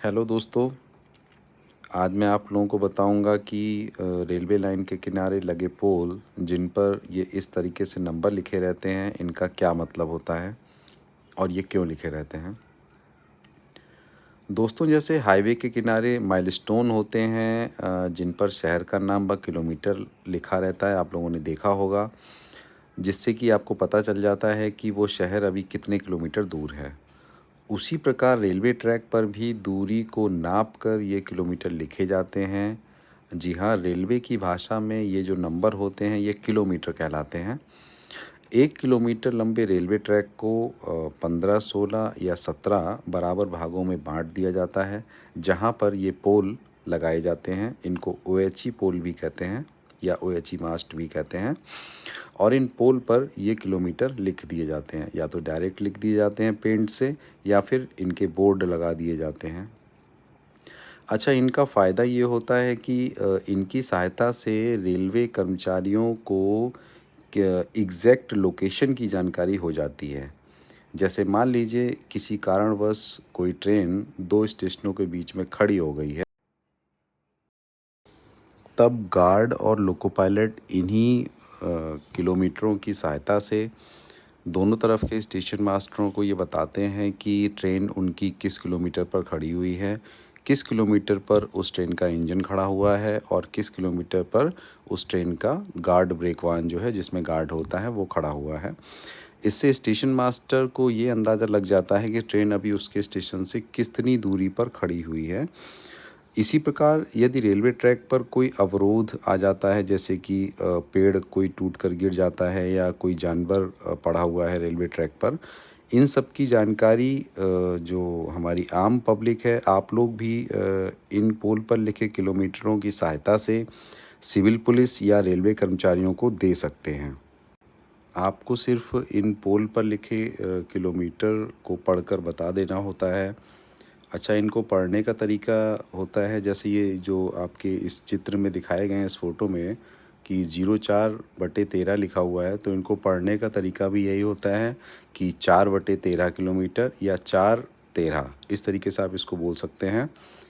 Hello दोस्तों। आज मैं आप लोगों को बताऊंगा कि रेलवे लाइन के किनारे लगे पोल जिन पर ये इस तरीके से नंबर लिखे रहते हैं, इनका क्या मतलब होता है और ये क्यों लिखे रहते हैं। दोस्तों, जैसे हाईवे के किनारे माइलस्टोन होते हैं, जिन पर शहर का नाम व किलोमीटर लिखा रहता है, आप लोगों ने देखा होगा, जिससे कि आपको पता चल जाता है कि वो शहर अभी कितने किलोमीटर दूर है। उसी प्रकार रेलवे ट्रैक पर भी दूरी को नाप कर ये किलोमीटर लिखे जाते हैं। जी हाँ, रेलवे की भाषा में ये जो नंबर होते हैं ये किलोमीटर कहलाते हैं। 1 किलोमीटर लंबे रेलवे ट्रैक को 15, 16 या 17 बराबर भागों में बाँट दिया जाता है, जहाँ पर ये पोल लगाए जाते हैं। इनको ओएचई पोल भी कहते हैं या ओएचई मास्ट भी कहते हैं। और इन पोल पर ये किलोमीटर लिख दिए जाते हैं, या तो डायरेक्ट लिख दिए जाते हैं पेंट से, या फिर इनके बोर्ड लगा दिए जाते हैं। अच्छा, इनका फ़ायदा ये होता है कि इनकी सहायता से रेलवे कर्मचारियों को एग्जैक्ट लोकेशन की जानकारी हो जाती है। जैसे मान लीजिए किसी कारणवश कोई ट्रेन 2 स्टेशनों के बीच में खड़ी हो गई है, तब गार्ड और लोको पायलट इन्हीं किलोमीटरों की सहायता से दोनों तरफ के स्टेशन मास्टरों को ये बताते हैं कि ट्रेन उनकी किस किलोमीटर पर खड़ी हुई है, किस किलोमीटर पर उस ट्रेन का इंजन खड़ा हुआ है और किस किलोमीटर पर उस ट्रेन का गार्ड ब्रेक वाहन जो है, जिसमें गार्ड होता है, वो खड़ा हुआ है। इससे स्टेशन मास्टर को ये अंदाज़ा लग जाता है कि ट्रेन अभी उसके स्टेशन से कितनी दूरी पर खड़ी हुई है। इसी प्रकार यदि रेलवे ट्रैक पर कोई अवरोध आ जाता है, जैसे कि पेड़ कोई टूट कर गिर जाता है या कोई जानवर पड़ा हुआ है रेलवे ट्रैक पर, इन सब की जानकारी जो हमारी आम पब्लिक है, आप लोग भी इन पोल पर लिखे किलोमीटरों की सहायता से सिविल पुलिस या रेलवे कर्मचारियों को दे सकते हैं। आपको सिर्फ इन पोल पर लिखे किलोमीटर को पढ़कर बता देना होता है। अच्छा, इनको पढ़ने का तरीका होता है, जैसे ये जो आपके इस चित्र में दिखाए गए हैं, इस फ़ोटो में, कि 04/13 लिखा हुआ है, तो इनको पढ़ने का तरीका भी यही होता है कि 4/13 किलोमीटर या 4/13, इस तरीके से आप इसको बोल सकते हैं।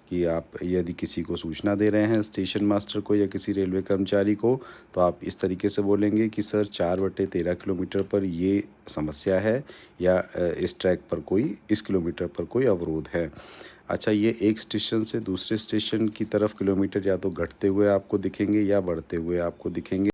कि आप यदि किसी को सूचना दे रहे हैं, स्टेशन मास्टर को या किसी रेलवे कर्मचारी को, तो आप इस तरीके से बोलेंगे कि सर 4/13 किलोमीटर पर ये समस्या है, या इस ट्रैक पर इस किलोमीटर पर कोई अवरोध है। अच्छा, ये एक स्टेशन से दूसरे स्टेशन की तरफ किलोमीटर या तो घटते हुए आपको दिखेंगे या बढ़ते हुए आपको दिखेंगे।